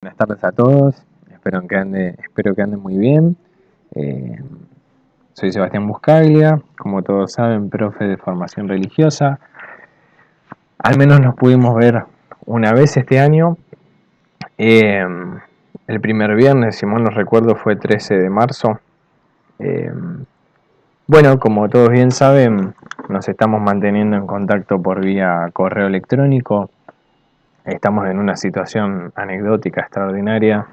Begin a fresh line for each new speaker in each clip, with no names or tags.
Buenas tardes a todos, espero que anden muy bien. Eh, Soy Sebastián Buscaglia, como todos saben, profe de formación religiosa. Al menos nos pudimos ver una vez este año. Eh, el primer viernes, si mal no recuerdo, fue 13 de marzo. Eh, bueno, como todos bien saben, nos estamos manteniendo en contacto por vía correo electrónico. Estamos en una situación anecdótica extraordinaria.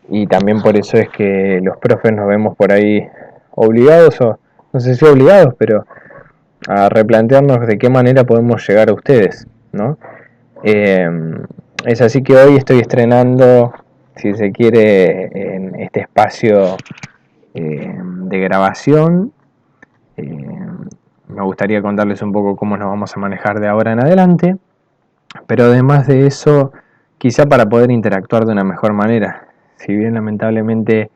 Y también por eso es que los profes nos vemos por ahí obligados, o no sé si obligados, pero a replantearnos de qué manera podemos llegar a ustedes, ¿no? Eh, es así que hoy estoy estrenando, si se quiere, en este espacio de grabación. Me gustaría contarles un poco cómo nos vamos a manejar de ahora en adelante, pero además de eso, quizá para poder interactuar de una mejor manera. Si bien lamentablemente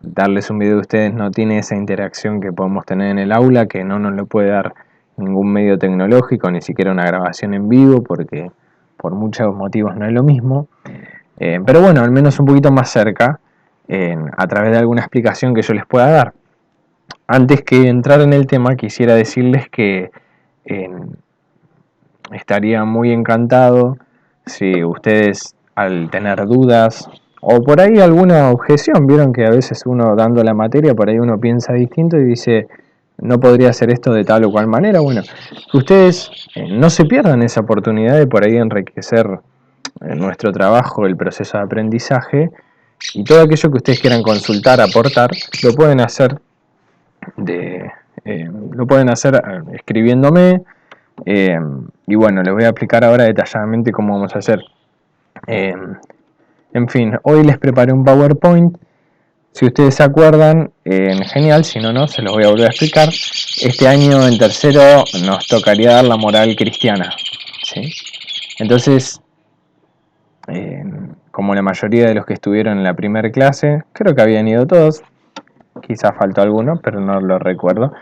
darles un video de ustedes no tiene esa interacción que podemos tener en el aula, que no nos lo puede dar ningún medio tecnológico, ni siquiera una grabación en vivo, porque por muchos motivos no es lo mismo. Pero bueno, al menos un poquito más cerca, a través de alguna explicación que yo les pueda dar. Antes que entrar en el tema, quisiera decirles que estaría muy encantado si ustedes, al tener dudas o por ahí alguna objeción, vieron que a veces uno dando la materia, por ahí uno piensa distinto y dice, no podría hacer esto de tal o cual manera. Bueno, que ustedes no se pierdan esa oportunidad de por ahí enriquecer nuestro trabajo, el proceso de aprendizaje, y todo aquello que ustedes quieran consultar, aportar, lo pueden hacer escribiéndome. Y bueno, les voy a explicar ahora detalladamente cómo vamos a hacer. En fin, hoy les preparé un PowerPoint. Si ustedes se acuerdan, genial, si no, no, se los voy a volver a explicar. Este año en tercero nos tocaría dar la moral cristiana, ¿sí? Entonces, como la mayoría de los que estuvieron en la primera clase, creo que habían ido todos, quizás faltó alguno, pero no lo recuerdo.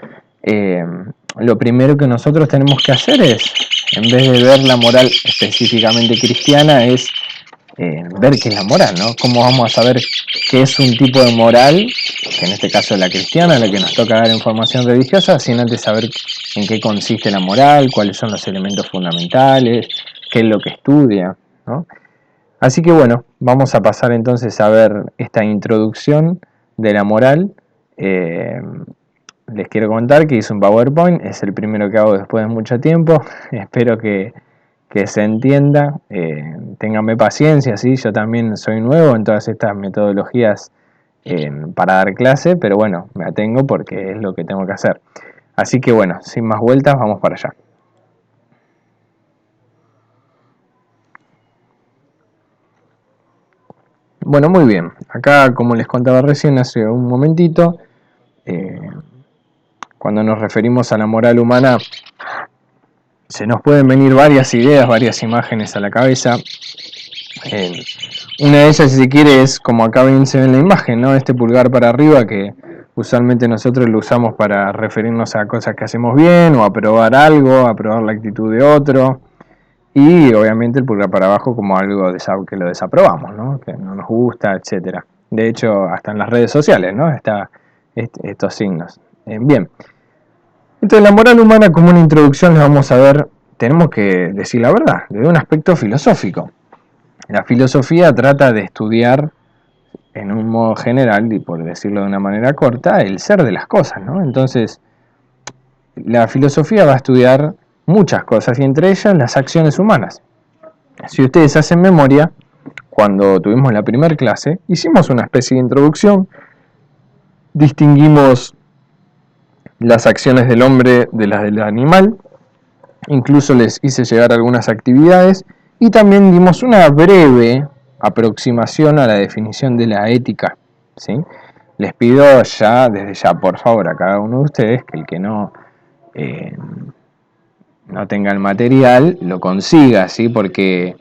Lo primero que nosotros tenemos que hacer es, en vez de ver la moral específicamente cristiana, es ver qué es la moral, ¿no? ¿Cómo vamos a saber qué es un tipo de moral, que en este caso es la cristiana, la que nos toca dar información religiosa, sin antes saber en qué consiste la moral, cuáles son los elementos fundamentales, qué es lo que estudia, ¿no? Así que bueno, vamos a pasar entonces a ver esta introducción de la moral. Eh, Les quiero contar que hice un PowerPoint, es el primero que hago después de mucho tiempo. Espero que se entienda. Ténganme paciencia, ¿sí? Yo también soy nuevo en todas estas metodologías para dar clase, pero bueno, me atengo porque es lo que tengo que hacer. Así que bueno, sin más vueltas, vamos para allá. Bueno, muy bien. Acá, como les contaba recién hace un momentito, cuando nos referimos a la moral humana, se nos pueden venir varias ideas, varias imágenes a la cabeza. Una de ellas, si se quiere, es como acá bien se ve en la imagen, ¿no? Este pulgar para arriba que usualmente nosotros lo usamos para referirnos a cosas que hacemos bien o aprobar algo, aprobar la actitud de otro. Y obviamente el pulgar para abajo como algo que lo desaprobamos, ¿no? Que no nos gusta, etcétera. De hecho, hasta en las redes sociales, ¿no? Está estos signos. Bien. Entonces, la moral humana, como una introducción, la vamos a ver, tenemos que decir la verdad, desde un aspecto filosófico. La filosofía trata de estudiar, en un modo general, y por decirlo de una manera corta, el ser de las cosas, ¿no? Entonces, la filosofía va a estudiar muchas cosas, y entre ellas las acciones humanas. Si ustedes hacen memoria, cuando tuvimos la primera clase, hicimos una especie de introducción, distinguimos las acciones del hombre de las del animal, incluso les hice llegar algunas actividades y también dimos una breve aproximación a la definición de la ética, ¿sí? Les pido ya, desde ya, por favor, a cada uno de ustedes que el que no tenga el material lo consiga, ¿sí? Porque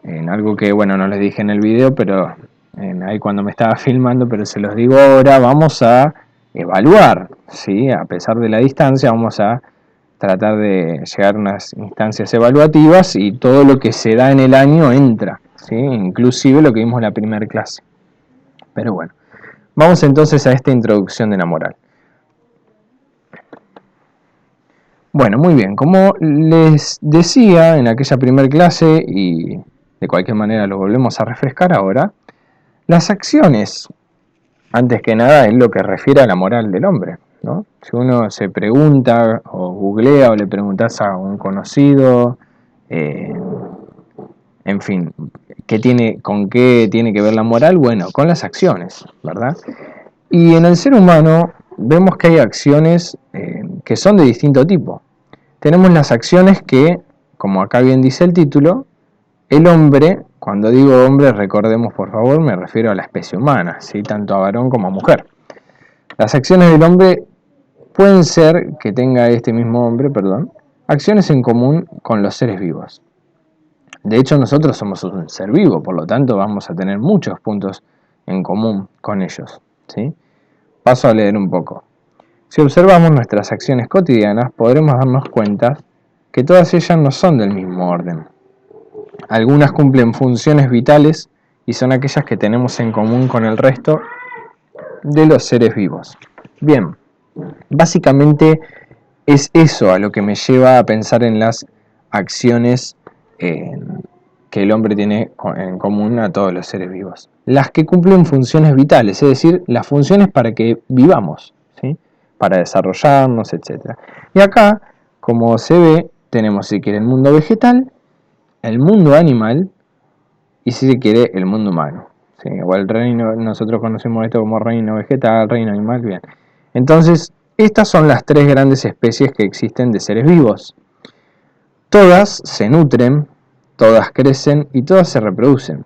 en algo que, bueno, no les dije en el video, pero ahí cuando me estaba filmando, pero se los digo ahora, vamos a evaluar, ¿sí? A pesar de la distancia, vamos a tratar de llegar a unas instancias evaluativas y todo lo que se da en el año entra. ¿sí? Inclusive lo que vimos en la primera clase. Pero bueno, vamos entonces a esta introducción de la moral. Bueno, muy bien, como les decía en aquella primera clase, y de cualquier manera lo volvemos a refrescar ahora, las acciones, antes que nada, es lo que refiere a la moral del hombre, ¿no? Si uno se pregunta o googlea o le preguntas a un conocido, en fin, ¿con qué tiene que ver la moral? Bueno, con las acciones, ¿verdad? Y en el ser humano vemos que hay acciones que son de distinto tipo. Tenemos las acciones que, como acá bien dice el título, el hombre, cuando digo hombre, recordemos por favor, me refiero a la especie humana, ¿sí? Tanto a varón como a mujer. Las acciones del hombre pueden ser que tenga este mismo hombre, acciones en común con los seres vivos. De hecho, nosotros somos un ser vivo, por lo tanto vamos a tener muchos puntos en común con ellos, ¿sí? Paso a leer un poco. Si observamos nuestras acciones cotidianas, podremos darnos cuenta que todas ellas no son del mismo orden. Algunas cumplen funciones vitales y son aquellas que tenemos en común con el resto de los seres vivos. Bien, básicamente es eso a lo que me lleva a pensar en las acciones que el hombre tiene en común a todos los seres vivos. Las que cumplen funciones vitales, es decir, las funciones para que vivamos, ¿sí? Para desarrollarnos, etc. Y acá, como se ve, tenemos si quiere el mundo vegetal, el mundo animal y si se quiere el mundo humano. ¿Sí? O el reino, nosotros conocemos esto como reino vegetal, reino animal, bien. Entonces, estas son las tres grandes especies que existen de seres vivos. Todas se nutren, todas crecen y todas se reproducen.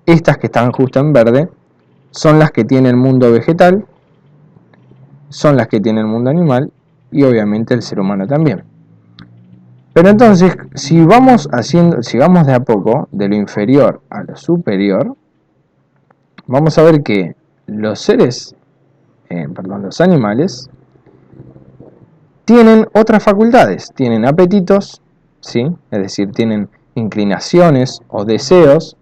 Estas que están justo en verde son las que tiene el mundo vegetal, son las que tiene el mundo animal y obviamente el ser humano también. Pero entonces, si vamos de a poco, de lo inferior a lo superior, vamos a ver que los animales tienen otras facultades, tienen apetitos, ¿sí? Es decir, tienen inclinaciones o deseos,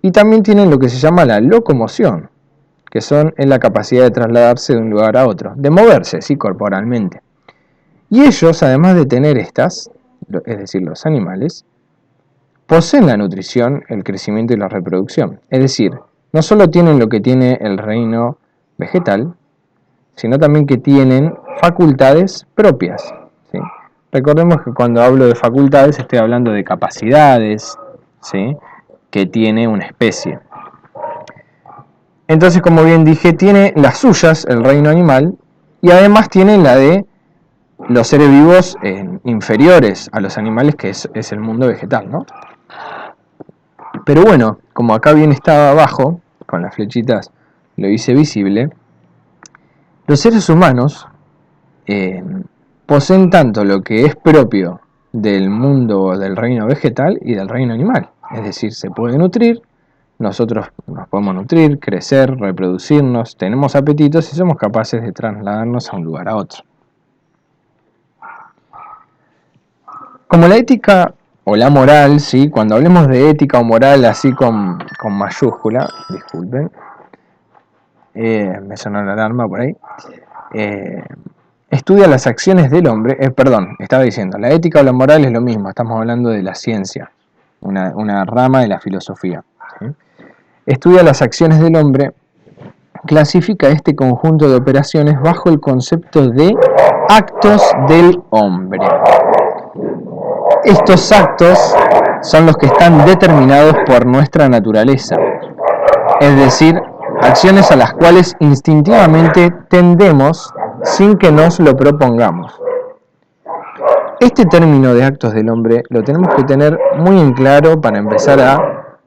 y también tienen lo que se llama la locomoción, que es la capacidad de trasladarse de un lugar a otro, de moverse, sí, corporalmente. Y ellos, además de tener estas, es decir, los animales, poseen la nutrición, el crecimiento y la reproducción. Es decir, no solo tienen lo que tiene el reino vegetal, sino también que tienen facultades propias, ¿sí? Recordemos que cuando hablo de facultades estoy hablando de capacidades, ¿sí? Que tiene una especie. Entonces, como bien dije, tiene las suyas, el reino animal, y además tiene la de los seres vivos inferiores a los animales, que es el mundo vegetal, ¿no? Pero bueno, como acá bien estaba abajo, con las flechitas lo hice visible, los seres humanos poseen tanto lo que es propio del mundo del reino vegetal y del reino animal. Es decir, se puede nutrir, nosotros nos podemos nutrir, crecer, reproducirnos, tenemos apetitos y somos capaces de trasladarnos a un lugar a otro. Como la ética o la moral, ¿sí? Cuando hablemos de ética o moral así con mayúscula, disculpen, me sonó la alarma por ahí, estudia las acciones del hombre, estaba diciendo, la ética o la moral es lo mismo, estamos hablando de la ciencia, una rama de la filosofía, ¿sí? Estudia las acciones del hombre, clasifica este conjunto de operaciones bajo el concepto de actos del hombre. Estos actos son los que están determinados por nuestra naturaleza, es decir, acciones a las cuales instintivamente tendemos sin que nos lo propongamos. Este término de actos del hombre lo tenemos que tener muy en claro para empezar a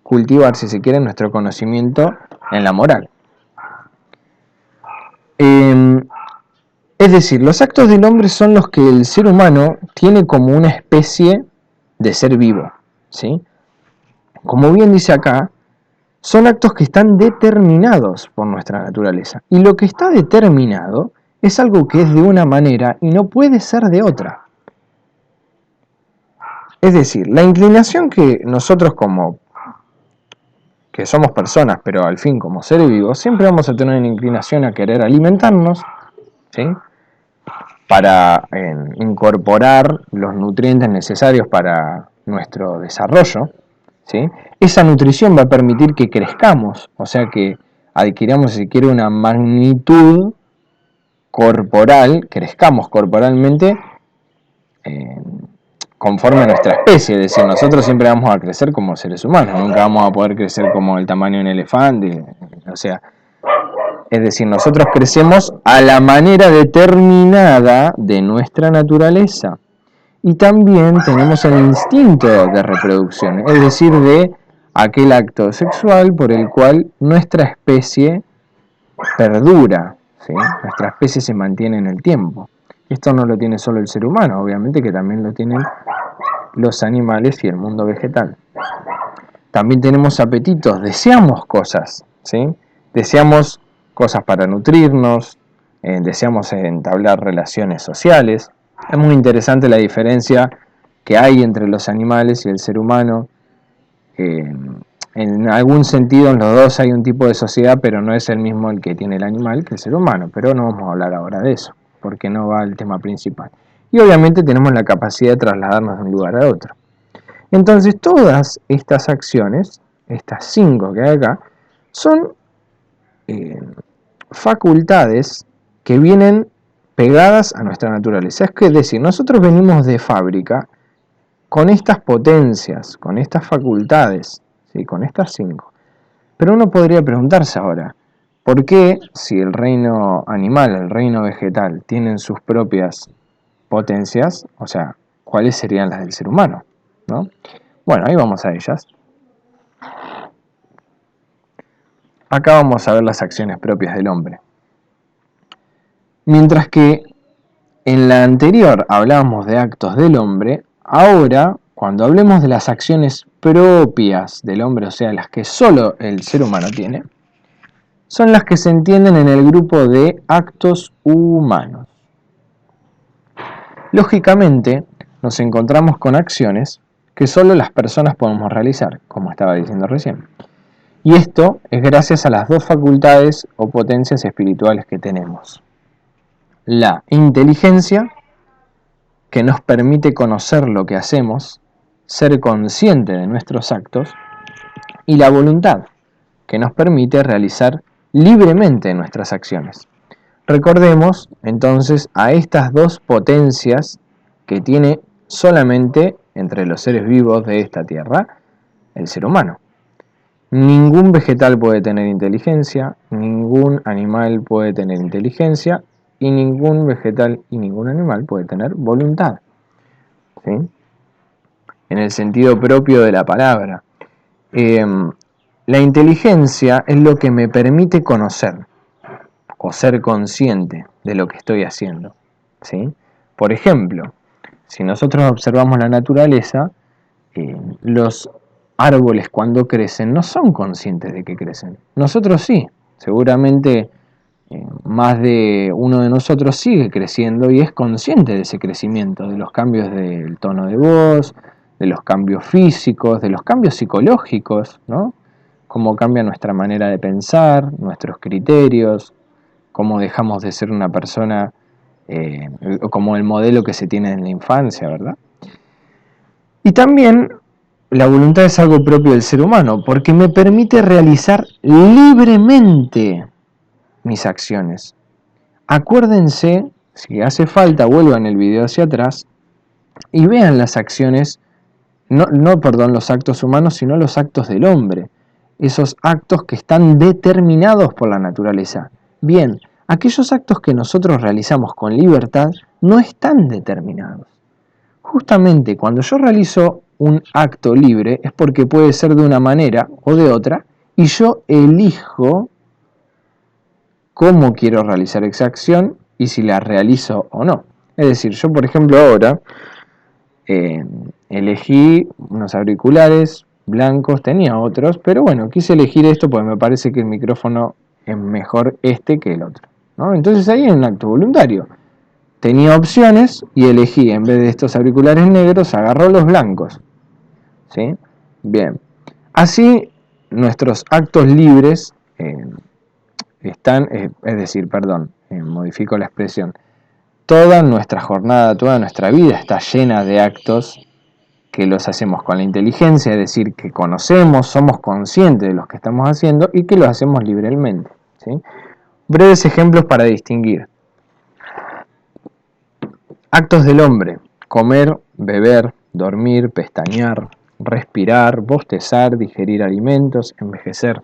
cultivar, si se quiere, nuestro conocimiento en la moral. Es decir, los actos del hombre son los que el ser humano tiene como una especie de ser vivo, ¿sí? Como bien dice acá, son actos que están determinados por nuestra naturaleza. Y lo que está determinado es algo que es de una manera y no puede ser de otra. Es decir, la inclinación que nosotros como que somos personas, pero al fin como seres vivos, siempre vamos a tener una inclinación a querer alimentarnos, ¿sí? Para incorporar los nutrientes necesarios para nuestro desarrollo, ¿sí? Esa nutrición va a permitir que crezcamos, o sea que adquiramos, si quiere, una magnitud corporal, crezcamos corporalmente eh, conforme a nuestra especie, es decir, nosotros siempre vamos a crecer como seres humanos, nunca vamos a poder crecer como el tamaño de un elefante, o sea, es decir, nosotros crecemos a la manera determinada de nuestra naturaleza. Y también tenemos el instinto de reproducción, es decir, de aquel acto sexual por el cual nuestra especie perdura, ¿sí? Nuestra especie se mantiene en el tiempo. Esto no lo tiene solo el ser humano, obviamente que también lo tienen los animales y el mundo vegetal. También tenemos apetitos, deseamos cosas, ¿sí? Deseamos cosas para nutrirnos, deseamos entablar relaciones sociales. Es muy interesante la diferencia que hay entre los animales y el ser humano. En algún sentido en los dos hay un tipo de sociedad, pero no es el mismo el que tiene el animal que el ser humano. Pero no vamos a hablar ahora de eso, porque no va al tema principal. Y obviamente tenemos la capacidad de trasladarnos de un lugar a otro. Entonces todas estas acciones, estas 5 que hay acá, son facultades que vienen pegadas a nuestra naturaleza. Es decir, nosotros venimos de fábrica con estas potencias, con estas facultades, ¿sí? Con estas 5. Pero uno podría preguntarse ahora, ¿por qué si el reino animal, el reino vegetal, tienen sus propias potencias, o sea, cuáles serían las del ser humano, ¿no? Bueno, ahí vamos a ellas. Acá vamos a ver las acciones propias del hombre. Mientras que en la anterior hablábamos de actos del hombre, ahora, cuando hablemos de las acciones propias del hombre, o sea, las que solo el ser humano tiene, son las que se entienden en el grupo de actos humanos. Lógicamente, nos encontramos con acciones que solo las personas podemos realizar, como estaba diciendo recién. Y esto es gracias a las 2 facultades o potencias espirituales que tenemos. La inteligencia, que nos permite conocer lo que hacemos, ser consciente de nuestros actos, y la voluntad, que nos permite realizar libremente nuestras acciones. Recordemos entonces a estas 2 potencias que tiene solamente entre los seres vivos de esta tierra el ser humano. Ningún vegetal puede tener inteligencia, ningún animal puede tener inteligencia y ningún vegetal y ningún animal puede tener voluntad, ¿sí? En el sentido propio de la palabra. La inteligencia es lo que me permite conocer o ser consciente de lo que estoy haciendo, ¿sí? Por ejemplo, si nosotros observamos la naturaleza, los árboles cuando crecen no son conscientes de que crecen. Nosotros sí, seguramente más de uno de nosotros sigue creciendo y es consciente de ese crecimiento, de los cambios del tono de voz, de los cambios físicos, de los cambios psicológicos, ¿no? Cómo cambia nuestra manera de pensar, nuestros criterios, cómo dejamos de ser una persona como el modelo que se tiene en la infancia, ¿verdad? Y también la voluntad es algo propio del ser humano, porque me permite realizar libremente mis acciones. Acuérdense, si hace falta, vuelvan el video hacia atrás y vean las acciones, no, los actos humanos, sino los actos del hombre. Esos actos que están determinados por la naturaleza. Bien, aquellos actos que nosotros realizamos con libertad no están determinados. Justamente cuando yo realizo un acto libre es porque puede ser de una manera o de otra y yo elijo cómo quiero realizar esa acción y si la realizo o no. Es decir, yo por ejemplo ahora elegí unos auriculares blancos, tenía otros, pero bueno, quise elegir esto porque me parece que el micrófono es mejor este que el otro, ¿no? Entonces ahí hay un acto voluntario. tenía opciones y elegí, en vez de estos auriculares negros, agarró los blancos. ¿Sí? Bien. Así, nuestros actos libres están, es decir, perdón, modifico la expresión, toda nuestra jornada, toda nuestra vida está llena de actos que los hacemos con la inteligencia, es decir, que conocemos, somos conscientes de los que estamos haciendo y que los hacemos libremente. ¿Sí? Breves ejemplos para distinguir. Actos del hombre: comer, beber, dormir, pestañear, respirar, bostezar, digerir alimentos, envejecer.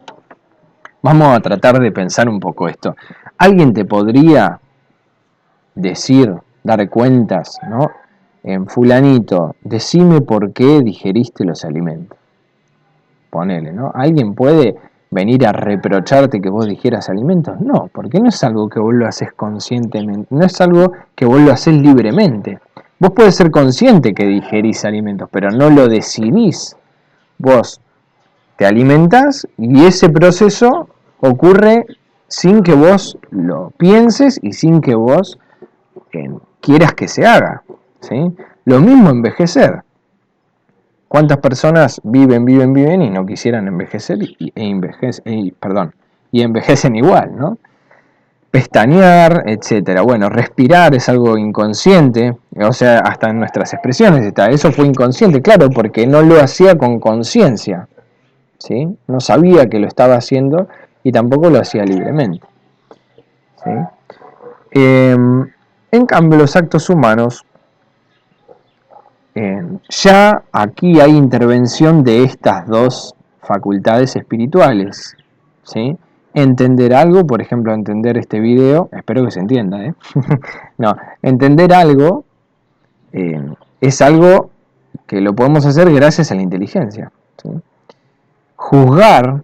Vamos a tratar de pensar un poco esto. ¿Alguien te podría decir, dar cuentas, ¿no? En fulanito, decime por qué digeriste los alimentos? Ponele, ¿no? ¿Alguien puede venir a reprocharte que vos digieras alimentos? No, porque no es algo que vos lo haces conscientemente, no es algo que vos lo haces libremente. Vos podés ser consciente que digerís alimentos, pero no lo decidís. Vos te alimentás y ese proceso ocurre sin que vos lo pienses y sin que vos quieras que se haga. ¿Sí? Lo mismo envejecer. ¿Cuántas personas viven y no quisieran envejecer y envejecen igual, ¿no? Pestañear, etcétera. Bueno, respirar es algo inconsciente, o sea, hasta en nuestras expresiones está. Eso fue inconsciente, claro, porque no lo hacía con conciencia, ¿sí? No sabía que lo estaba haciendo y tampoco lo hacía libremente, ¿sí? En cambio, los actos humanos, ya aquí hay intervención de estas dos facultades espirituales, ¿sí? Entender algo, por ejemplo, entender este video, espero que se entienda, ¿eh? No, entender algo es algo que lo podemos hacer gracias a la inteligencia, ¿sí? Juzgar,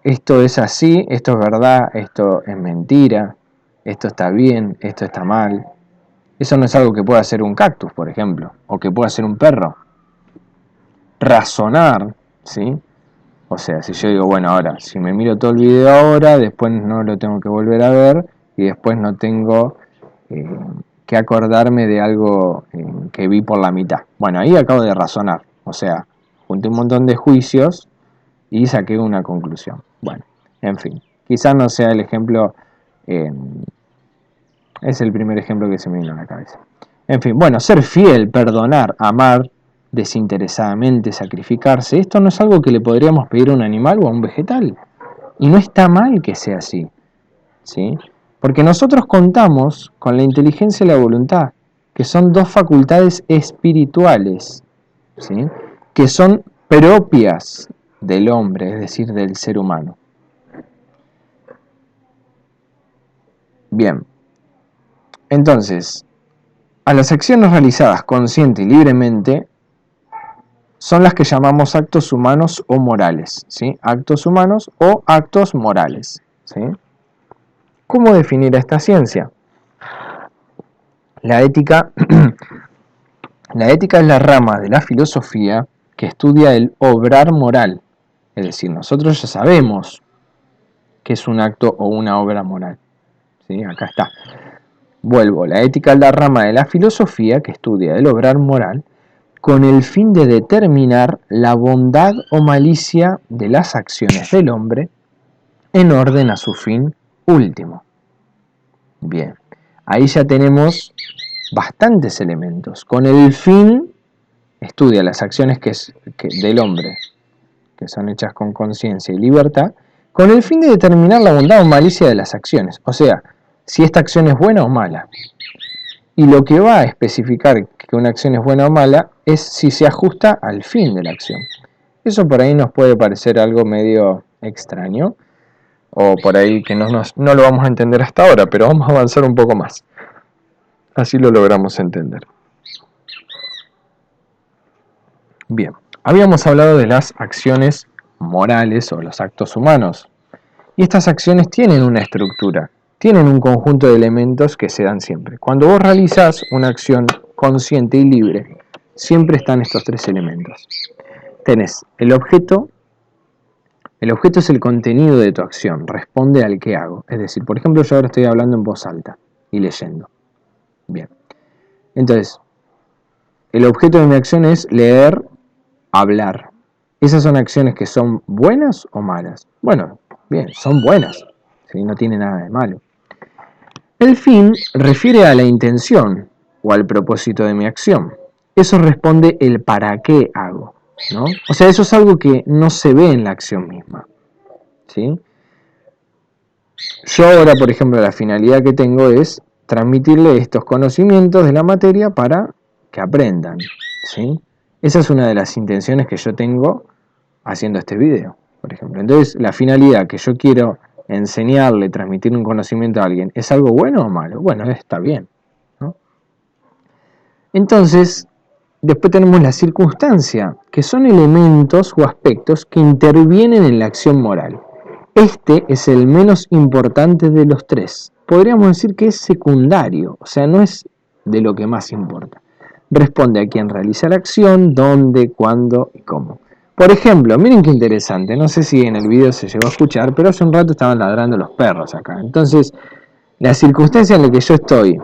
esto es así, esto es verdad, esto es mentira, esto está bien, esto está mal. Eso no es algo que pueda hacer un cactus, por ejemplo, o que pueda hacer un perro. Razonar, ¿sí? O sea, si yo digo, bueno, ahora, si me miro todo el video ahora, después no lo tengo que volver a ver y después no tengo que acordarme de algo que vi por la mitad. Bueno, ahí acabo de razonar, o sea, junté un montón de juicios y saqué una conclusión. Bueno, en fin, quizás no sea el ejemplo, es el primer ejemplo que se me vino a la cabeza. En fin, bueno, ser fiel, perdonar, amar desinteresadamente, sacrificarse, esto no es algo que le podríamos pedir a un animal o a un vegetal. Y no está mal que sea así, ¿sí? Porque nosotros contamos con la inteligencia y la voluntad, que son dos facultades espirituales, ¿sí? Que son propias del hombre, es decir, del ser humano. Bien, entonces, a las acciones realizadas consciente y libremente son las que llamamos actos humanos o morales, ¿sí? Actos humanos o actos morales, ¿sí? ¿Cómo definir esta ciencia? La ética, la ética es la rama de la filosofía que estudia el obrar moral, es decir, nosotros ya sabemos qué es un acto o una obra moral, ¿sí? Acá está. Vuelvo, la ética es la rama de la filosofía que estudia el obrar moral con el fin de determinar la bondad o malicia de las acciones del hombre en orden a su fin último. Bien, ahí ya tenemos bastantes elementos. Con el fin, estudia las acciones del hombre, que son hechas con conciencia y libertad, con el fin de determinar la bondad o malicia de las acciones. O sea, si esta acción es buena o mala. Y lo que va a especificar que una acción es buena o mala es si se ajusta al fin de la acción. Eso por ahí nos puede parecer algo medio extraño, o por ahí que no lo vamos a entender hasta ahora, pero vamos a avanzar un poco más. Así lo logramos entender. Bien, habíamos hablado de las acciones morales o los actos humanos. Y estas acciones tienen una estructura, tienen un conjunto de elementos que se dan siempre. Cuando vos realizás una acción consciente y libre, siempre están estos tres elementos. Tenés el objeto es el contenido de tu acción, responde al que hago. Es decir, por ejemplo, yo ahora estoy hablando en voz alta y leyendo. Bien. Entonces, el objeto de mi acción es leer, hablar. ¿Esas son acciones que son buenas o malas? Bueno, bien, son buenas. ¿Sí? No tiene nada de malo. El fin refiere a la intención o al propósito de mi acción. Eso responde el para qué hago, ¿no? O sea, eso es algo que no se ve en la acción misma, ¿sí? Yo ahora, por ejemplo, la finalidad que tengo es transmitirle estos conocimientos de la materia para que aprendan, ¿sí? Esa es una de las intenciones que yo tengo haciendo este video, por ejemplo. Entonces, la finalidad que yo quiero enseñarle, transmitir un conocimiento a alguien, ¿es algo bueno o malo? Bueno, está bien, ¿no? Entonces, después tenemos la circunstancia, que son elementos o aspectos que intervienen en la acción moral. Este es el menos importante de los tres. Podríamos decir que es secundario, o sea, no es de lo que más importa. Responde a quién realiza la acción, dónde, cuándo y cómo. Por ejemplo, miren qué interesante, no sé si en el video se llegó a escuchar, pero hace un rato estaban ladrando los perros acá. Entonces, la circunstancia en la que yo estoy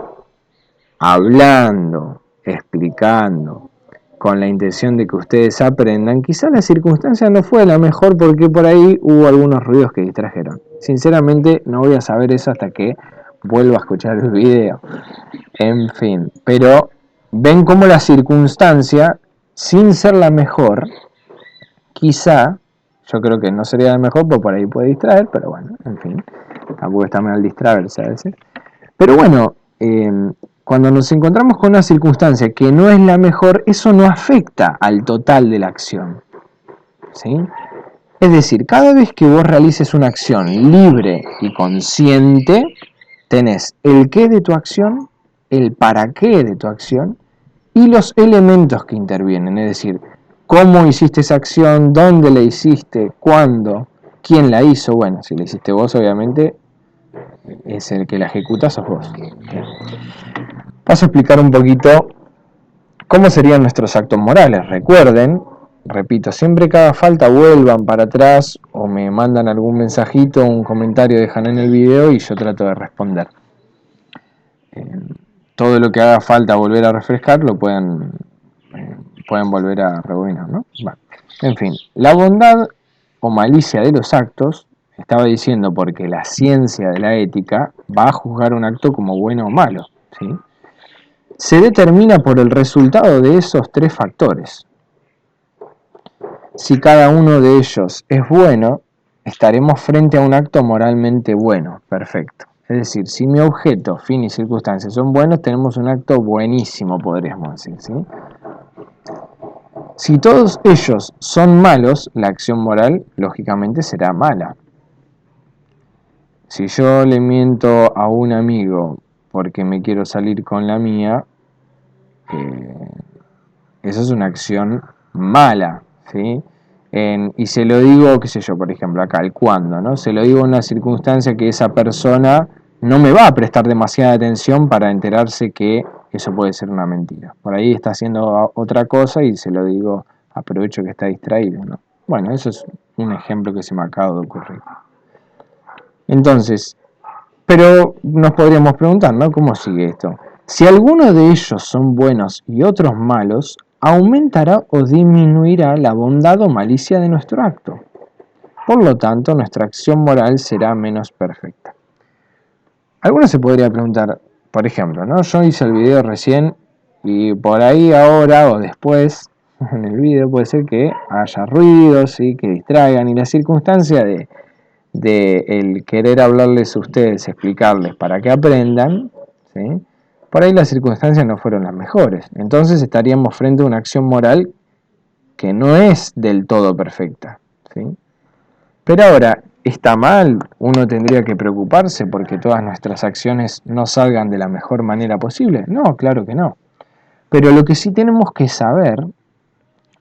hablando, explicando, con la intención de que ustedes aprendan, quizás la circunstancia no fue la mejor porque por ahí hubo algunos ruidos que distrajeron. Sinceramente no voy a saber eso hasta que vuelva a escuchar el video. En fin, pero ven cómo la circunstancia, sin ser la mejor, quizá, yo creo que no sería la mejor porque por ahí puede distraer, pero bueno, en fin, tampoco está mal distraerse a veces. Pero bueno, cuando nos encontramos con una circunstancia que no es la mejor, eso no afecta al total de la acción, ¿sí? Es decir, cada vez que vos realices una acción libre y consciente, tenés el qué de tu acción, el para qué de tu acción y los elementos que intervienen, es decir, cómo hiciste esa acción, dónde la hiciste, cuándo, quién la hizo. Bueno, si la hiciste vos, obviamente, es el que la ejecuta, sos vos. Paso a explicar un poquito cómo serían nuestros actos morales. Recuerden, repito, siempre que haga falta vuelvan para atrás o me mandan algún mensajito, un comentario, dejan en el video y yo trato de responder. Todo lo que haga falta volver a refrescar lo pueden volver a rebobinar, ¿no? Bueno, en fin, la bondad o malicia de los actos, estaba diciendo porque la ciencia de la ética va a juzgar un acto como bueno o malo, ¿sí? Se determina por el resultado de esos tres factores. Si cada uno de ellos es bueno, estaremos frente a un acto moralmente bueno, perfecto. Es decir, si mi objeto, fin y circunstancias son buenos, tenemos un acto buenísimo, podríamos decir, ¿sí? Si todos ellos son malos, la acción moral lógicamente será mala. Si yo le miento a un amigo porque me quiero salir con la mía, eso es una acción mala, ¿sí? Y se lo digo, qué sé yo, por ejemplo, acá, el cuándo, ¿no? Se lo digo en una circunstancia que esa persona no me va a prestar demasiada atención para enterarse que eso puede ser una mentira. Por ahí está haciendo otra cosa y se lo digo, aprovecho que está distraído, ¿no? Bueno, eso es un ejemplo que se me acaba de ocurrir. Entonces, pero nos podríamos preguntar, ¿no? ¿Cómo sigue esto? Si algunos de ellos son buenos y otros malos, aumentará o disminuirá la bondad o malicia de nuestro acto. Por lo tanto, nuestra acción moral será menos perfecta. Alguno se podría preguntar, por ejemplo, ¿no? Yo hice el video recién y por ahí ahora o después en el video puede ser que haya ruidos, ¿sí? Que distraigan y la circunstancia de el querer hablarles a ustedes, explicarles para que aprendan, ¿sí? Por ahí las circunstancias no fueron las mejores. Entonces estaríamos frente a una acción moral que no es del todo perfecta, ¿sí? Pero ahora, ¿está mal? ¿Uno tendría que preocuparse porque todas nuestras acciones no salgan de la mejor manera posible? No, claro que no. Pero lo que sí tenemos que saber,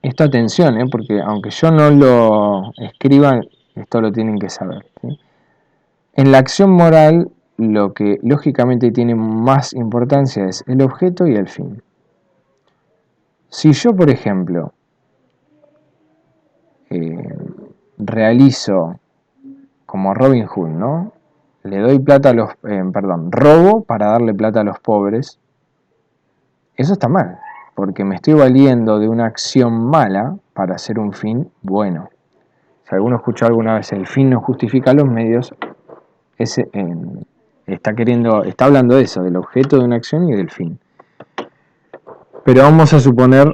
esto atención, porque aunque yo no lo escriba, esto lo tienen que saber, ¿sí? En la acción moral, lo que lógicamente tiene más importancia es el objeto y el fin. Si yo, por ejemplo, realizo como Robin Hood, ¿no? Le doy plata a los, robo para darle plata a los pobres, eso está mal, porque me estoy valiendo de una acción mala para hacer un fin bueno. Si alguno escuchó alguna vez el fin no justifica los medios, está hablando de eso, del objeto de una acción y del fin. Pero vamos a suponer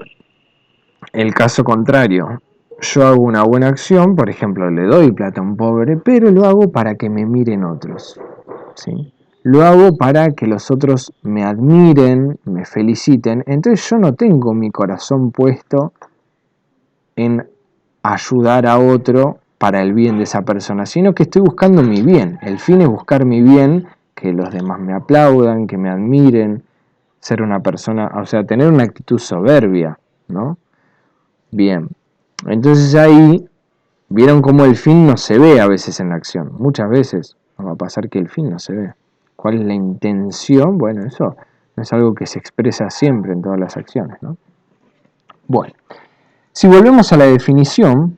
el caso contrario. Yo hago una buena acción, por ejemplo, le doy plata a un pobre, pero lo hago para que me miren otros, ¿sí? Lo hago para que los otros me admiren, me feliciten. Entonces yo no tengo mi corazón puesto en ayudar a otro para el bien de esa persona, sino que estoy buscando mi bien. El fin es buscar mi bien, que los demás me aplaudan, que me admiren, ser una persona, o sea, tener una actitud soberbia, ¿no? Bien, entonces ahí vieron cómo el fin no se ve a veces en la acción. Muchas veces nos va a pasar que el fin no se ve. ¿Cuál es la intención? Bueno, eso no es algo que se expresa siempre en todas las acciones, ¿no? Bueno, si volvemos a la definición,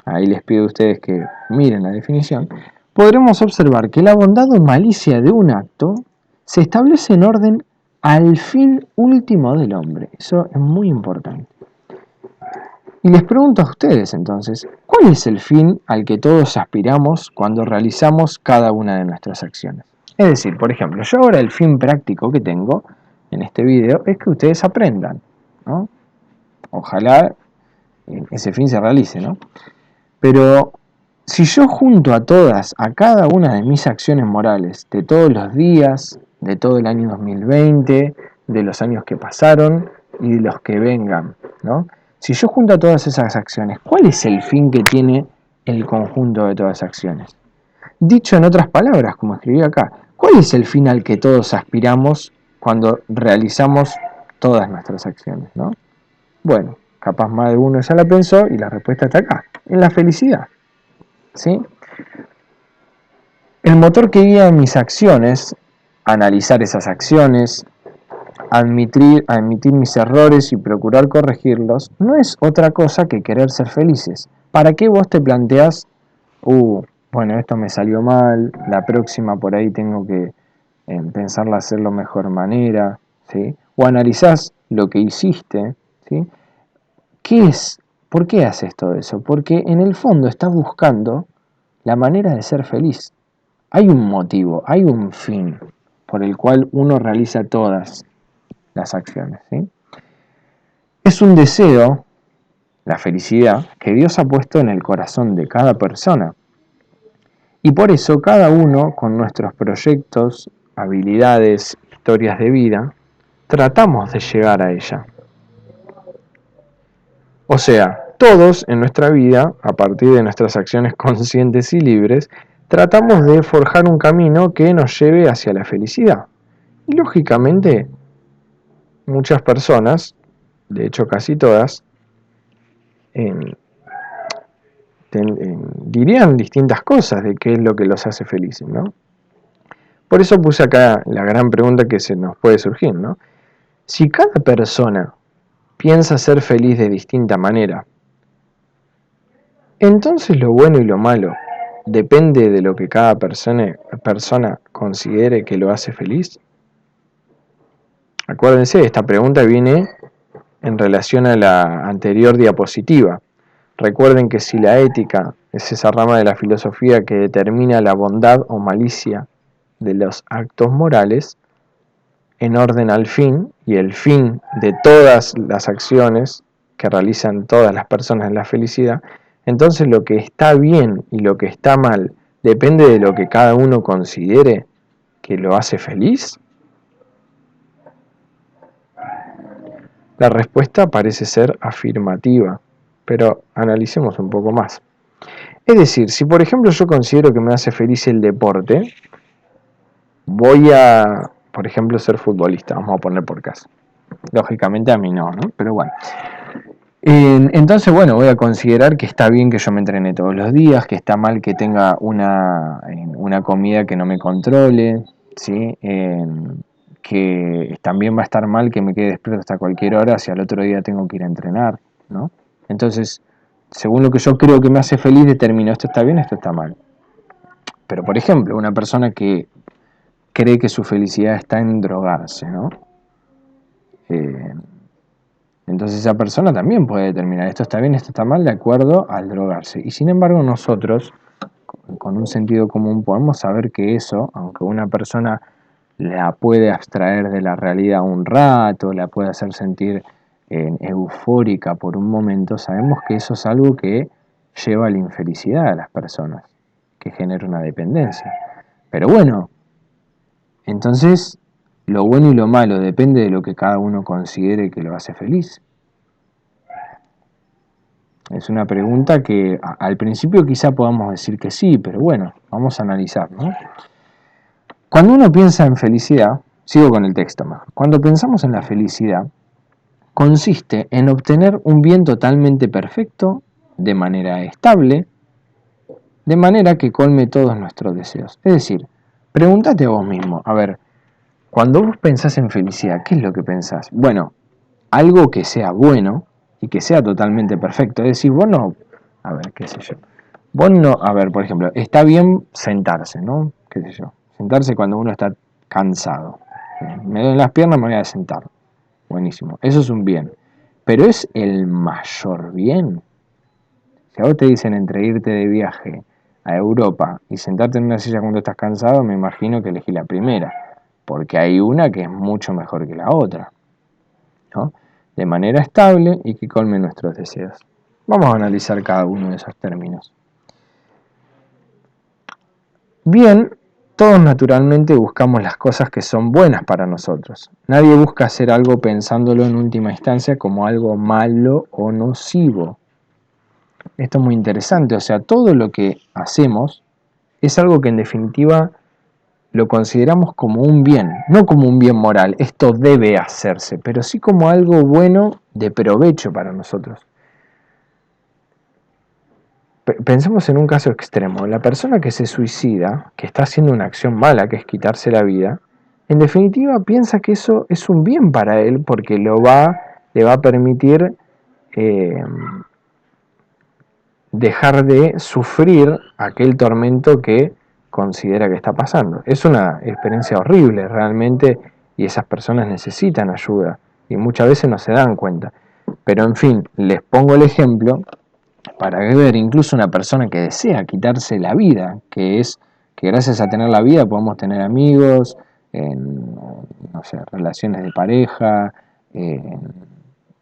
ahí les pido a ustedes que miren la definición, podremos observar que la bondad o malicia de un acto se establece en orden al fin último del hombre. Eso es muy importante. Y les pregunto a ustedes entonces, ¿cuál es el fin al que todos aspiramos cuando realizamos cada una de nuestras acciones? Es decir, por ejemplo, yo ahora el fin práctico que tengo en este video es que ustedes aprendan, ¿no? Ojalá ese fin se realice, ¿no? Pero si yo junto a todas, a cada una de mis acciones morales, de todos los días, de todo el año 2020, de los años que pasaron y de los que vengan, ¿no? Si yo junto a todas esas acciones, ¿cuál es el fin que tiene el conjunto de todas esas acciones? Dicho en otras palabras, como escribí acá, ¿cuál es el fin al que todos aspiramos cuando realizamos todas nuestras acciones, ¿no? Bueno, capaz más de uno ya la pensó y la respuesta está acá, en la felicidad, ¿sí? El motor que guía mis acciones, analizar esas acciones, admitir mis errores y procurar corregirlos, no es otra cosa que querer ser felices. ¿Para qué vos te planteás, bueno, esto me salió mal, la próxima por ahí tengo que pensarla hacerlo mejor manera, ¿sí? O analizás lo que hiciste, ¿sí? ¿Qué es? ¿Por qué haces todo eso? Porque en el fondo estás buscando la manera de ser feliz. Hay un motivo, hay un fin por el cual uno realiza todas las acciones, ¿sí? Es un deseo, la felicidad, que Dios ha puesto en el corazón de cada persona. Y por eso cada uno, con nuestros proyectos, habilidades, historias de vida, tratamos de llegar a ella. O sea, todos en nuestra vida, a partir de nuestras acciones conscientes y libres, tratamos de forjar un camino que nos lleve hacia la felicidad. Y lógicamente, muchas personas, de hecho casi todas, dirían distintas cosas de qué es lo que los hace felices, ¿no? Por eso puse acá la gran pregunta que se nos puede surgir, ¿no? Si cada persona piensa ser feliz de distinta manera, entonces lo bueno y lo malo depende de lo que cada persona considere que lo hace feliz. Acuérdense, esta pregunta viene en relación a la anterior diapositiva. Recuerden que si la ética es esa rama de la filosofía que determina la bondad o malicia de los actos morales, en orden al fin, y el fin de todas las acciones que realizan todas las personas en la felicidad, entonces lo que está bien y lo que está mal depende de lo que cada uno considere que lo hace feliz. La respuesta parece ser afirmativa, pero analicemos un poco más. Es decir, si por ejemplo yo considero que me hace feliz el deporte, voy a, por ejemplo, ser futbolista, vamos a poner por caso. Lógicamente a mí no, ¿no? Pero bueno. Entonces, bueno, voy a considerar que está bien que yo me entrene todos los días, que está mal que tenga una comida que no me controle, ¿sí? Que también va a estar mal que me quede despierto hasta cualquier hora si al otro día tengo que ir a entrenar, ¿no? Entonces, según lo que yo creo que me hace feliz, determino esto está bien, esto está mal. Pero, por ejemplo, una persona que cree que su felicidad está en drogarse, ¿no? Entonces esa persona también puede determinar esto está bien, esto está mal, de acuerdo al drogarse. Y sin embargo nosotros, con un sentido común, podemos saber que eso, aunque una persona la puede abstraer de la realidad un rato, la puede hacer sentir eufórica por un momento, sabemos que eso es algo que lleva a la infelicidad a las personas, que genera una dependencia. Pero bueno, entonces lo bueno y lo malo depende de lo que cada uno considere que lo hace feliz. Es una pregunta que al principio quizá podamos decir que sí, pero bueno, vamos a analizar, ¿no? Cuando uno piensa en felicidad, sigo con el texto mejor, cuando pensamos en la felicidad, consiste en obtener un bien totalmente perfecto, de manera estable, de manera que colme todos nuestros deseos. Es decir, pregúntate a vos mismo, a ver, cuando vos pensás en felicidad, ¿qué es lo que pensás? Bueno, algo que sea bueno y que sea totalmente perfecto. Es decir, vos no, a ver, qué sé yo. Vos no, a ver, por ejemplo, está bien sentarse, ¿no? Qué sé yo. Sentarse cuando uno está cansado. Me duelen las piernas, me voy a sentar. Buenísimo. Eso es un bien. Pero es el mayor bien. Si a vos te dicen entre irte de viaje a Europa y sentarte en una silla cuando estás cansado, me imagino que elegí la primera. Porque hay una que es mucho mejor que la otra, ¿no? De manera estable y que colme nuestros deseos. Vamos a analizar cada uno de esos términos. Bien, todos naturalmente buscamos las cosas que son buenas para nosotros. Nadie busca hacer algo pensándolo en última instancia como algo malo o nocivo. Esto es muy interesante, o sea, todo lo que hacemos es algo que en definitiva lo consideramos como un bien, no como un bien moral, esto debe hacerse, pero sí como algo bueno de provecho para nosotros. Pensemos en un caso extremo, la persona que se suicida, que está haciendo una acción mala, que es quitarse la vida, en definitiva piensa que eso es un bien para él porque le va a permitir dejar de sufrir aquel tormento que considera que está pasando. Es una experiencia horrible realmente y esas personas necesitan ayuda y muchas veces no se dan cuenta. Pero en fin, les pongo el ejemplo para ver incluso una persona que desea quitarse la vida, que es que gracias a tener la vida podemos tener amigos, no sé, relaciones de pareja,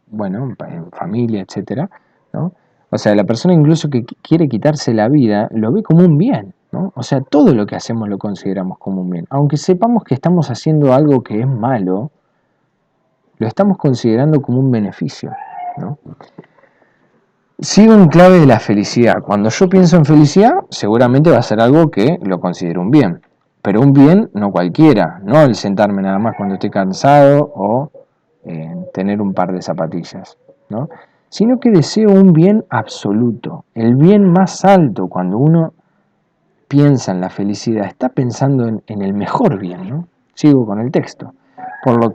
bueno, en familia, etcétera, ¿no? O sea, la persona incluso que quiere quitarse la vida lo ve como un bien, ¿no? O sea, todo lo que hacemos lo consideramos como un bien. Aunque sepamos que estamos haciendo algo que es malo, lo estamos considerando como un beneficio, ¿no? Sigo en clave de la felicidad. Cuando yo pienso en felicidad, seguramente va a ser algo que lo considero un bien. Pero un bien no cualquiera, no el sentarme nada más cuando estoy cansado o tener un par de zapatillas, ¿no? Sino que deseo un bien absoluto, el bien más alto. Cuando uno piensa en la felicidad, está pensando en el mejor bien, ¿no? Sigo con el texto. Por lo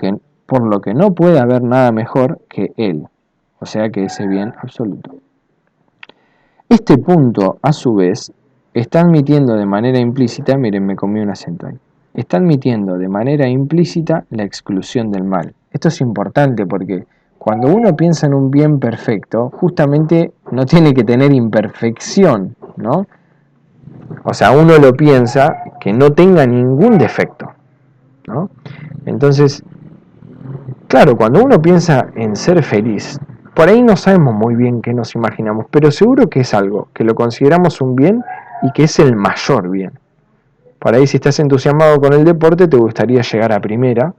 que no puede haber nada mejor que él, o sea que ese bien absoluto. Este punto, a su vez, está admitiendo de manera implícita, miren, me comí un acento ahí, está admitiendo de manera implícita la exclusión del mal. Esto es importante porque cuando uno piensa en un bien perfecto, justamente no tiene que tener imperfección, ¿no? O sea, uno lo piensa que no tenga ningún defecto, ¿no? Entonces, claro, cuando uno piensa en ser feliz, por ahí no sabemos muy bien qué nos imaginamos, pero seguro que es algo que lo consideramos un bien y que es el mayor bien. Por ahí si estás entusiasmado con el deporte te gustaría llegar a primera,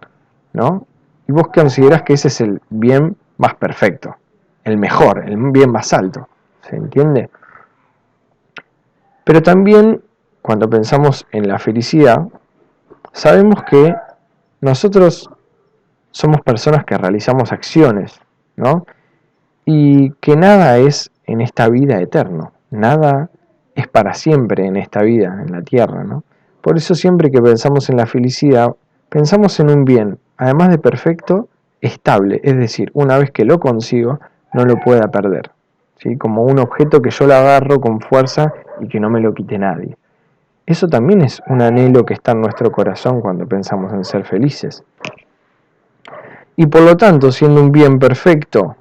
¿no? Y vos considerás que ese es el bien más perfecto, el mejor, el bien más alto, ¿se entiende? Pero también cuando pensamos en la felicidad, sabemos que nosotros somos personas que realizamos acciones, ¿no? Y que nada es en esta vida eterno, nada es para siempre en esta vida, en la tierra, ¿no? Por eso siempre que pensamos en la felicidad, pensamos en un bien, además de perfecto, estable, es decir, una vez que lo consigo, no lo pueda perder, ¿sí? Como un objeto que yo lo agarro con fuerza y que no me lo quite nadie. Eso también es un anhelo que está en nuestro corazón cuando pensamos en ser felices. Y por lo tanto, siendo un bien perfecto,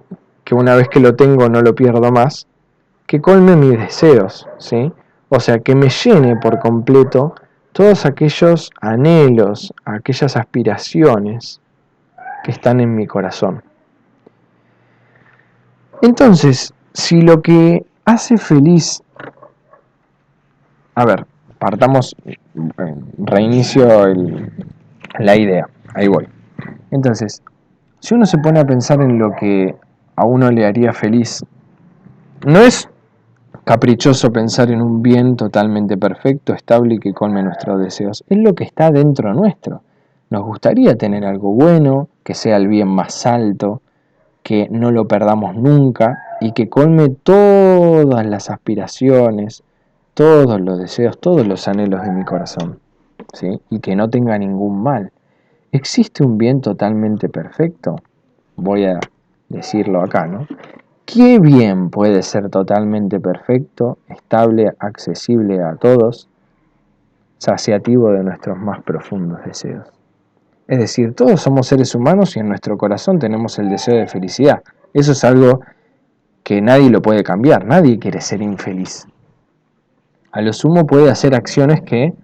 que una vez que lo tengo no lo pierdo más, que colme mis deseos, ¿sí? O sea, que me llene por completo todos aquellos anhelos, aquellas aspiraciones que están en mi corazón. Entonces, si lo que hace feliz, a ver, partamos, reinicio la idea, ahí voy. Entonces, si uno se pone a pensar en lo que a uno le haría feliz, no es caprichoso pensar en un bien totalmente perfecto, estable y que colme nuestros deseos. Es lo que está dentro nuestro. Nos gustaría tener algo bueno, que sea el bien más alto, que no lo perdamos nunca y que colme todas las aspiraciones, todos los deseos, todos los anhelos de mi corazón, ¿sí? Y que no tenga ningún mal. ¿Existe un bien totalmente perfecto? Voy a decirlo acá, ¿no? ¿Qué bien puede ser totalmente perfecto, estable, accesible a todos, saciativo de nuestros más profundos deseos? Es decir, todos somos seres humanos y en nuestro corazón tenemos el deseo de felicidad. Eso es algo que nadie lo puede cambiar, nadie quiere ser infeliz. A lo sumo puede hacer acciones que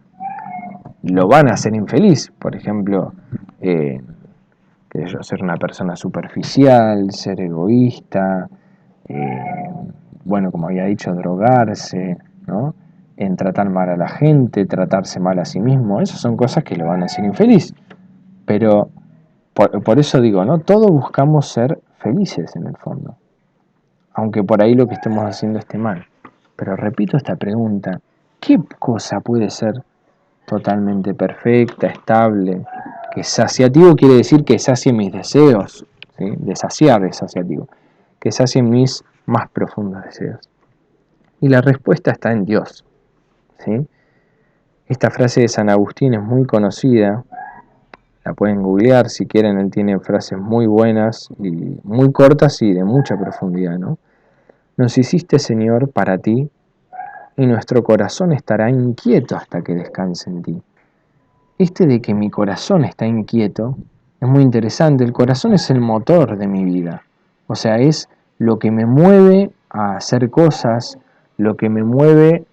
lo van a hacer infeliz, por ejemplo, ser una persona superficial, ser egoísta, bueno, como había dicho, drogarse, ¿no? En tratar mal a la gente, tratarse mal a sí mismo, esas son cosas que lo van a hacer infeliz. Pero por eso digo, ¿no? Todos buscamos ser felices en el fondo, aunque por ahí lo que estemos haciendo esté mal. Pero repito esta pregunta, ¿qué cosa puede ser totalmente perfecta, estable? Que saciativo quiere decir que sacie mis deseos, ¿sí? De saciar es saciativo, que sacie mis más profundos deseos. Y la respuesta está en Dios, ¿sí? Esta frase de San Agustín es muy conocida, la pueden googlear si quieren, él tiene frases muy buenas y muy cortas y de mucha profundidad, ¿no? Nos hiciste, Señor, para ti, y nuestro corazón estará inquieto hasta que descanse en ti. Este de que mi corazón está inquieto es muy interesante. El corazón es el motor de mi vida. O sea, es lo que me mueve a hacer cosas, lo que me mueve,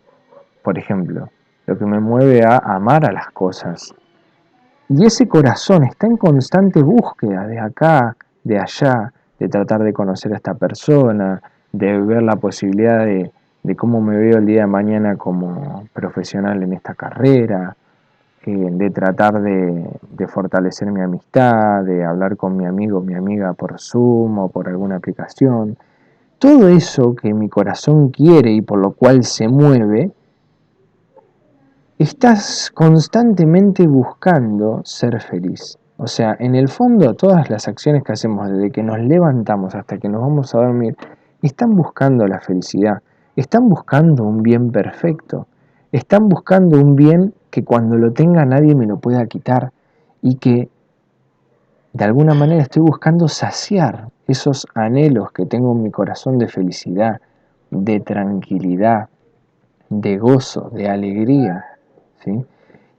por ejemplo, lo que me mueve a amar a las cosas. Y ese corazón está en constante búsqueda de acá, de allá, de tratar de conocer a esta persona, de ver la posibilidad de cómo me veo el día de mañana como profesional en esta carrera, de tratar de fortalecer mi amistad, de hablar con mi amigo o mi amiga por Zoom o por alguna aplicación. Todo eso que mi corazón quiere y por lo cual se mueve, estás constantemente buscando ser feliz. O sea, en el fondo todas las acciones que hacemos desde que nos levantamos hasta que nos vamos a dormir, están buscando la felicidad, están buscando un bien perfecto, están buscando un bien que cuando lo tenga nadie me lo pueda quitar y que de alguna manera estoy buscando saciar esos anhelos que tengo en mi corazón de felicidad, de tranquilidad, de gozo, de alegría, ¿sí?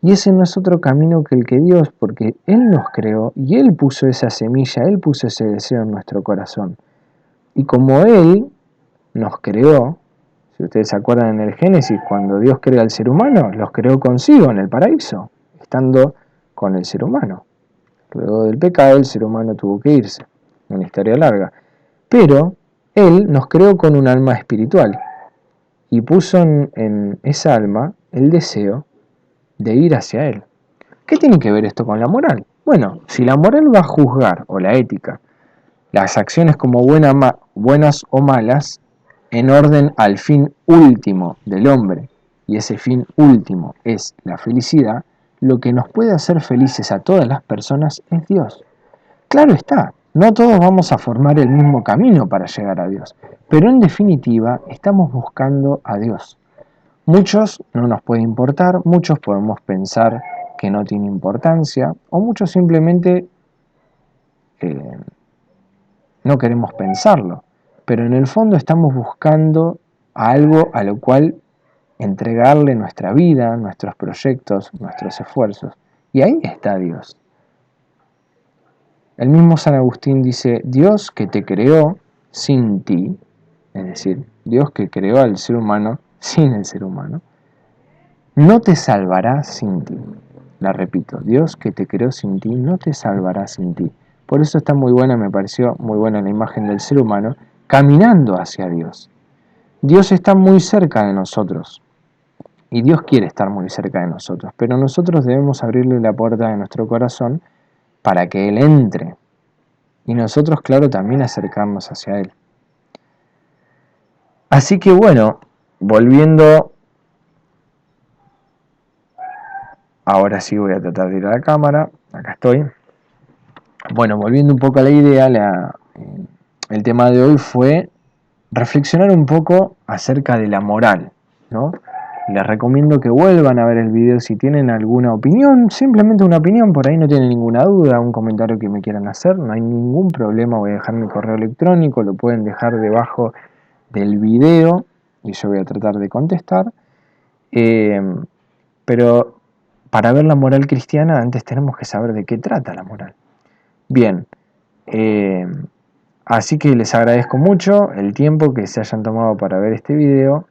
Y ese no es otro camino que el que Dios, porque Él nos creó y Él puso esa semilla, Él puso ese deseo en nuestro corazón. Y como Él nos creó, si ustedes se acuerdan en el Génesis, cuando Dios crea al ser humano, los creó consigo en el paraíso, estando con el ser humano. Luego del pecado el ser humano tuvo que irse, una historia larga. Pero Él nos creó con un alma espiritual y puso en esa alma el deseo de ir hacia Él. ¿Qué tiene que ver esto con la moral? Bueno, si la moral va a juzgar, o la ética, las acciones como buenas o malas, en orden al fin último del hombre, y ese fin último es la felicidad, lo que nos puede hacer felices a todas las personas es Dios. Claro está, no todos vamos a formar el mismo camino para llegar a Dios, pero en definitiva estamos buscando a Dios. Muchos no nos puede importar, muchos podemos pensar que no tiene importancia, o muchos simplemente eh, no queremos pensarlo, pero en el fondo estamos buscando algo a lo cual entregarle nuestra vida, nuestros proyectos, nuestros esfuerzos. Y ahí está Dios. el mismo San Agustín dice, Dios que te creó sin ti, es decir, Dios que creó al ser humano sin el ser humano, no te salvará sin ti. La repito, Dios que te creó sin ti, no te salvará sin ti. Por eso está muy buena, me pareció muy buena la imagen del ser humano caminando hacia Dios. Dios está muy cerca de nosotros y Dios quiere estar muy cerca de nosotros, pero nosotros debemos abrirle la puerta de nuestro corazón para que Él entre y nosotros, claro, también acercarnos hacia Él. Así que bueno, volviendo, ahora sí voy a tratar de ir a la cámara, acá estoy. Bueno, volviendo un poco a la idea, el tema de hoy fue reflexionar un poco acerca de la moral, ¿no? Les recomiendo que vuelvan a ver el video si tienen alguna opinión, simplemente una opinión, por ahí no tienen ninguna duda, un comentario que me quieran hacer, no hay ningún problema, voy a dejar mi correo electrónico, lo pueden dejar debajo del video y yo voy a tratar de contestar. Pero para ver la moral cristiana antes tenemos que saber de qué trata la moral. Bien, así que les agradezco mucho el tiempo que se hayan tomado para ver este video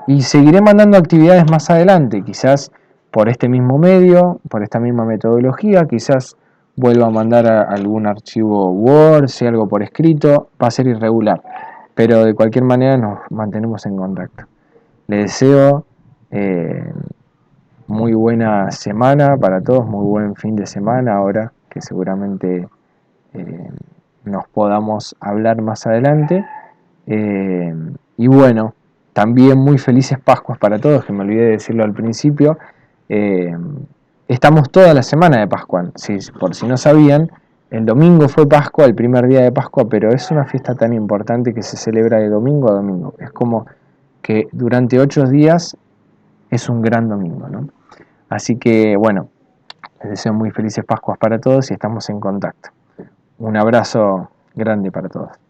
y seguiré mandando actividades más adelante, quizás por este mismo medio, por esta misma metodología, quizás vuelva a mandar algún archivo Word, si algo por escrito, va a ser irregular, pero de cualquier manera nos mantenemos en contacto. Les deseo muy buena semana para todos, muy buen fin de semana ahora que seguramente eh, nos podamos hablar más adelante. Y bueno, también muy felices Pascuas para todos, que me olvidé de decirlo al principio. Eh, Estamos toda la semana de Pascua, si, por si no sabían, el domingo fue Pascua, el primer día de Pascua, pero es una fiesta tan importante que se celebra de domingo a domingo. Es como que durante 8 días es un gran domingo, ¿no? Así que bueno, les deseo muy felices Pascuas para todos y estamos en contacto. Un abrazo grande para todos.